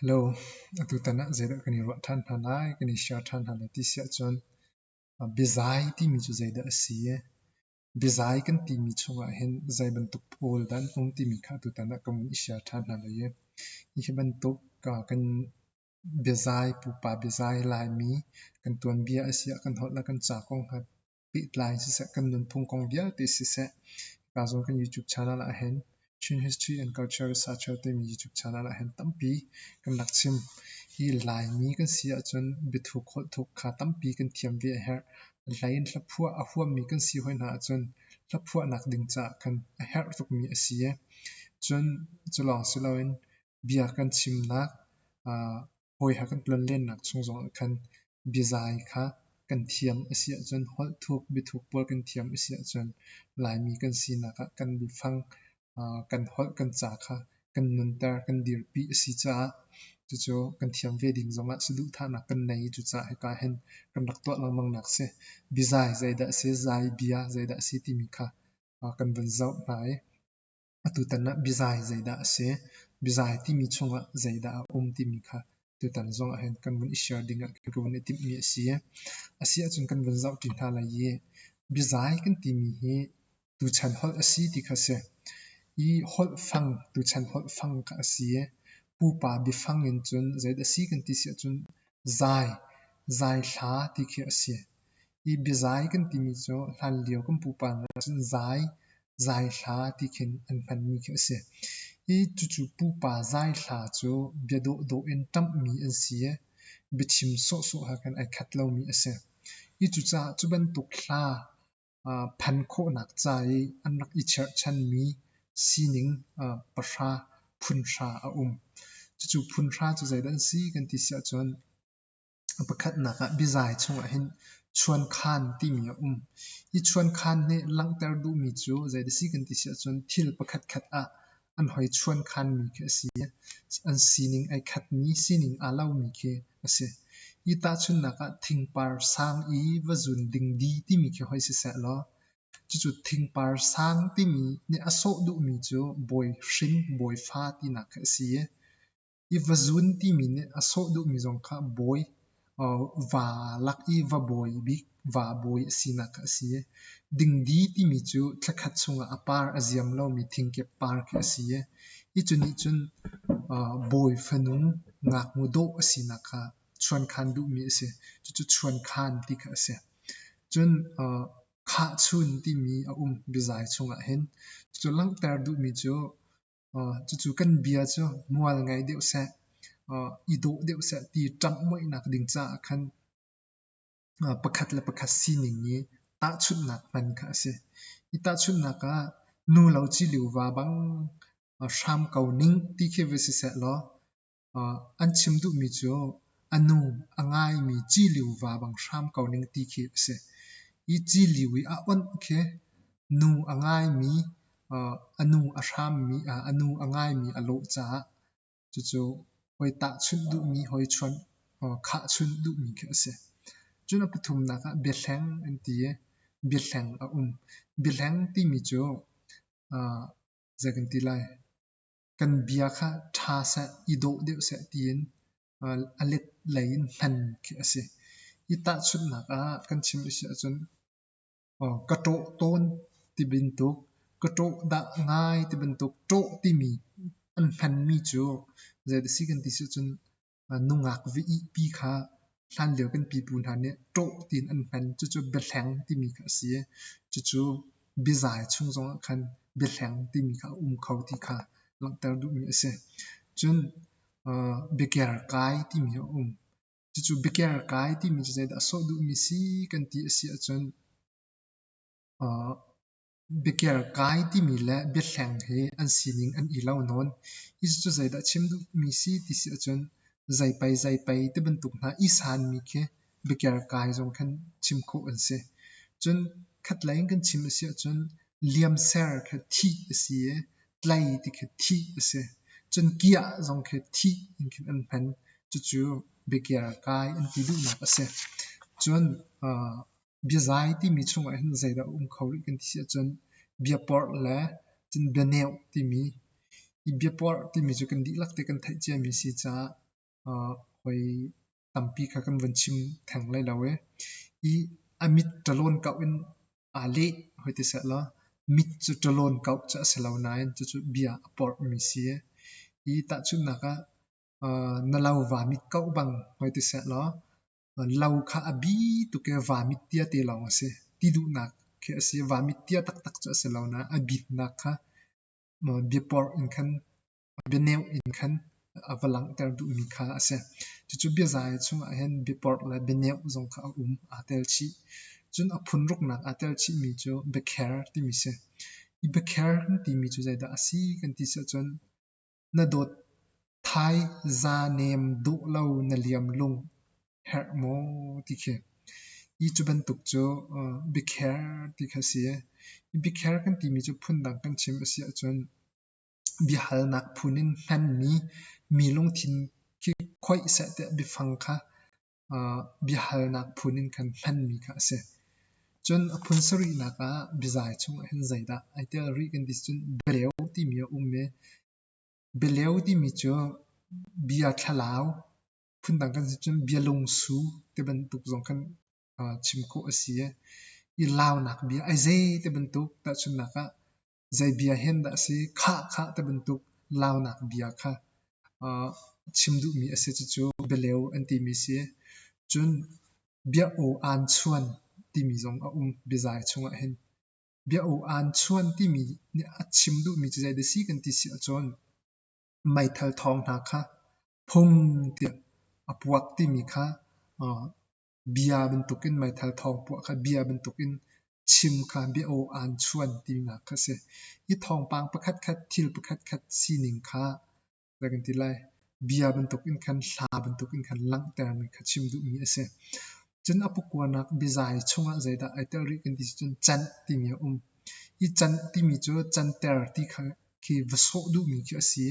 Hello, atu tana zaida kani ro than thanai kani share than than ti sia chon bizai ti mi chu zaida asiye bizai kan ti mi chunga hen zai ban tuk pol dan ti mi kha tu tana kamun share than than la ye I ban tuk ka kan bizai pu pa bizai lai mi kan tuan bia asia kan hot la kan cha kong hat pi lai si sa kan nun phung kong bia ti si sa ka zon kan YouTube channel a hen Chin History and Culture Researcher te mi YouTube channel a hen tampi kan lakchim hi lai mi kan sia chon bithu khol thuk kha tampi kan thiam ve her lain thlaphua a huam mi kan si hoi na chon thlaphua nak ding cha kan a her tuk mi asia chon chulong siloin bia kan chim nak hoi ha kan plan len nak chung zong kan bizai kha kan thiam asia chon hol thuk bithuk pol kan thiam asia chon lai mi kan si na ka kan bi phang kan hol kan cha kha kan nun tar kan dir pi si cha chu chu kan thiam ve ding zonga sudu tha na kan nei chu cha ka hen kan rak to lang mang nak se bizai zaida se zai bia zaida si ti mi kha kan ban zau nai atu tan bizai zaida se bizai ti mi chunga zaida ti mi kha tu tan zong a hen kan bun share ding a kan bun tip mi asia chun kan ban zau tin tha la ye bizai kan ti mi he tu chan hol asi ti kha se I hol fang tu chan hol fang ka asia pu pa bi fang in chun zaida si kan ti sia chun zai zai thla ti khe asia I bizai kan ti mi cho hlan lio kan pu pa na chun zai zai thla ti khen an pan mi khe asia I chu pu pa zai thla cho bia do en tam mi an sia bichim so ha kan ai khat lo mi asia I chu cha chu ban tuk thla phan kho nak chai an nak I cher chan mi sining pasha phun sha a chu phun sha chu zai dan si kan ti sia chon pakhat na ka bizai chung a hin chuan khan ti mi I chuan khan ne lang tar du mi chu zai da si kan ti sia chon thil pakhat khat a an hoi chuan khan mi khe si an sining ai khat mi sining alau mi khe ase I ta chun na ka thing par sang I wa zun ding di ti mi khe hoi si sa lo chu thing par sang ti mi ne aso du mi chu boy hring boy fa ti na kha si I wa zun ti mi ne aso du mi zong kha boy va lak I va boy bi va boy si na kha si ding di ti mi chu thakhat chunga apar aziam lo mi thing ke par kha si I chu ni chun boy fanung ngak mu do si na kha chuan khan du mi se chu chuan khan ti kha se chun kha chun ti mi bizai chunga hen chu lang tar du mi chu chu kan bia chu mual ngai deu sa I do deu sa ti tam moi nak ding cha khan pakhat la pakhat si ning ni ta chut nak man kha se I ta chut nak ka nu lo chi liu wa bang sham kau ning ti khe ve si sa lo an chim du mi chu anu angai mi chi liu wa bang sham kau ning ti khe se I chi liu I on khe nu angai mi anu asham mi anu angai mi alo cha chu hoi ta chun du mi hoi chuan kha chun du mi khe se chuna pathum na ka bethlang an ti bethlang a bethlang ti mi chu zagan ti lai kan bia kha tha sa I do deu sa tin alet lain han khe ase I ta chun na ka kan chim sia chun ka to ton ti bin tuk ka to da ngai ti bin tuk to ti mi an han mi chu zai da si kan ti sia chun nungak vi I pi kha hlan leo kan pi pun han ne to tin an han chu bethlang ti mi kha si chu bizai chung zong khan bethlang ti mi kha khau ti kha lang tar du mi ase chun beker kai ti mi chu beker kai ti mi zai da so du mi si kan ti asia chun beker kai ti mi la bethlang he an sining an I lo non I chu zai da chim du mi si ti sia chun zai pai te ban tuk na I san mi khe beker kai zong khan chim kho an se chun khat lain kan chim sia chun liam ser kha thi asia tlai ti kha thi ase chun kia zong kha thi in khin an pan chu beker kai an ti du na ase chun bizai ti mi chunga hin zai da khawri kan ti sia chun biapor la chun beneu ti mi I biapor ti mi chu kan di lak te kan thai che mi si cha หอยตั้มปีค่ะกันวันชิมแทงไรแล้วอีอามิดตะลอนเก่าอินอาเล่หอยติเสร็จแล้วมิดจุดตะลอนเก่าจะเสลาวนายจุดเบียปอร์มิเซียอีตัดชุดนักนั่นเราว่ามิดเก่าบังหอยติเสร็จแล้วเราค่ะอบีตุกเกว่ามิดเตียเตลองเสติดูนักเคเสว่ามิดเตียตักตักจะเสลาวนาอบิดนักค่ะเบียปอร์อินคันเบียเนวอินคันavalang ter du mi kha ase chu bia zai chung a hen bi port la be ne zong kha atel chi chun a phun ruk nak atel chi mi chu be kher ti mi se I be kher ti mi chu zai da asi kan ti se chun na dot thai za nem du lo na liam lung her mo ti khe I chu ban tuk chu be kher ti kha si I be kher kan ti mi chu phun dang kan chim asi chun bi hal nak phunin han mi lung thin ki khoi se te bi phang kha bi hal nak phunin kan han mi kha se chun phun sari na ka bi zai chung hen zai da ai te ri kan dis chun beleu ti mi me beleu ti mi chu bia thalau phun dang kan chun bia lung su te ban tuk zong kan chim ko asia I lao nak bia ai zai te ban tuk ta chun na ka zai bia hen da si kha te ban tuk lao nak bia kha chimdu mi ase chu beleu an ti mi si chun bia o an chuan ti mi zong a bizai chunga hen bia o an chuan ti mi ni a chimdu mi chu zai de si kan ti si chon mai thal thong na kha phung ti apuak ti mi kha bia ban tukin mai thal thong pu kha bia ban tukin chim kha bia o an chuan ti na kha se I thong pang pakhat khat thil pakhat khat si ning kha lagan ti lai bia ban tukin khan hla ban tukin khan lang ter mi kha chimdu mi ase chun apukwa nak bizai chunga zaida aitel ri kan ti chun chan ti mi I chan ti mi chu chan ter ti kha ki vaso du mi ki asi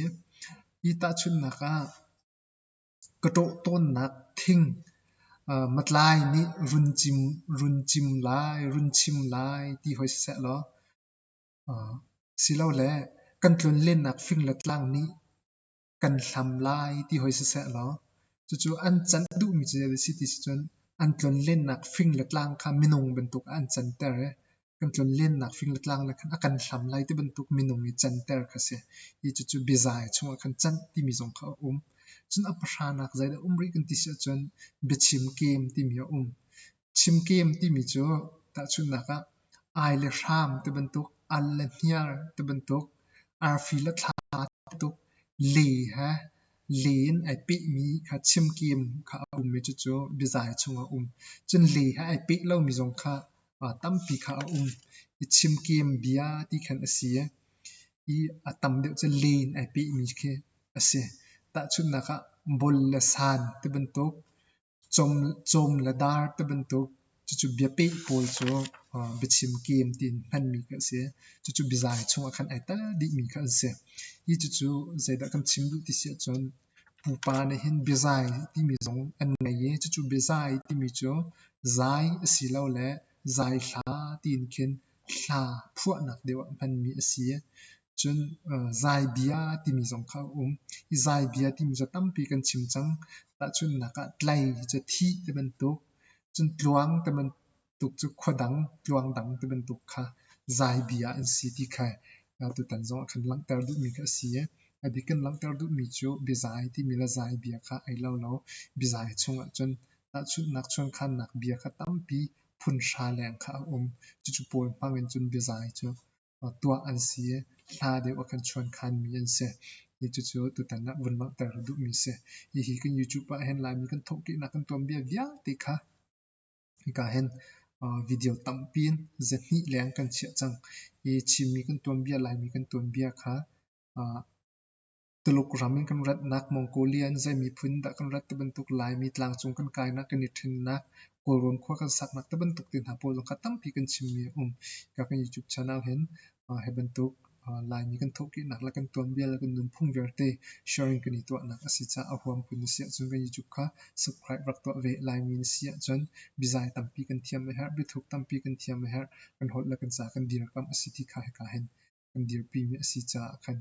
I ta chun naka kato ton nak thing matlai ni run chim lai ti hoi se lo silo le kan tlun len nak fing latlang ni kan hlam lai ti hoi se lo chu an chan du mi che de city chun an tlun len nak fing latlang kha minung bentuk an chan ter kan tlun len nak fing latlang la khan akan hlam lai te bentuk minung ni chan ter kha se I chu bizai chunga khan chan ti mi zong kha chun apasha nak zai da ri kan ti se chun bichim kem ti mi chim kem ti mi chu ta chun naka ai le sham te bentuk al le hniar te bentuk ar fi la thla te tuk le ha len ai pe mi kha chim kem kha me chu bizai chunga chun le ha ai pe lo mi zong kha tam pi kha I chim kem bia ti khan asia I atam de chu len ai pe mi khe ase ta chun naka bol la san te bentuk chom la dar te bentuk chu bia pe pol chu bichim kem tin han mi ka se chu bizai chunga khan ai ta di mi kha se I chu zaida kan chim du ti se chon pupa ne hin bizai ti mi zong an ngai ye chu bizai ti mi chu zai asilo le zai hla tin khin hla phua nak dewa han mi asia chun zai bia ti mi zong kha I zai bia ti mi zo tam pi kan chim chang ta chun naka tlai che thi te ban tuk chun tluang te ban tuk chu khodang tluang dang te ban tuk kha zai bia an si ti kha tu tan zong khan lang ter du mi kha si adi kan lang ter du mi chu bizai ti mi la zai bia kha ai lo bizai chunga chun ta chun nak chun khan nak bia kha tam pi phun sha leng kha chu pol pangin chun bizai chu tua an si hla de wa kan chuan khan mi an se I chu tu tan na vun lang ter du mi se hi kan YouTube pa hen lai mi kan thok ki na kan tom bia ti kha ka hen video tampin zehni leng kan chia chang chimi kan tom bia lai mi kan tom bia kha tuluk ramin kan rat nak Mongolian zai mi phun da kan rat ban tuk lai mi tlang chung kan kai na kan ni thin na kolron khwa kan sak nak ban tuk tin ha pol ka tam pi kan chim mi ka kan YouTube channel hen he ban tuk lai mi kan thok ki nak la kan tom bia la kan num phung verte sharing kan ni to nak asi cha a huam pun sia chung kan YouTube kha subscribe rak to ve lai mi sia chon bizai tam pi kan thiam me har bi thuk tam pi kan thiam me har kan hol la kan cha kan dir kam asi thi kha ka hen kan dir pi mi asi cha kan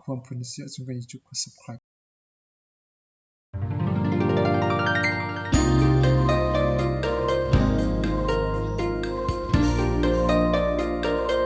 huam pun sia chung kan YouTube kha subscribe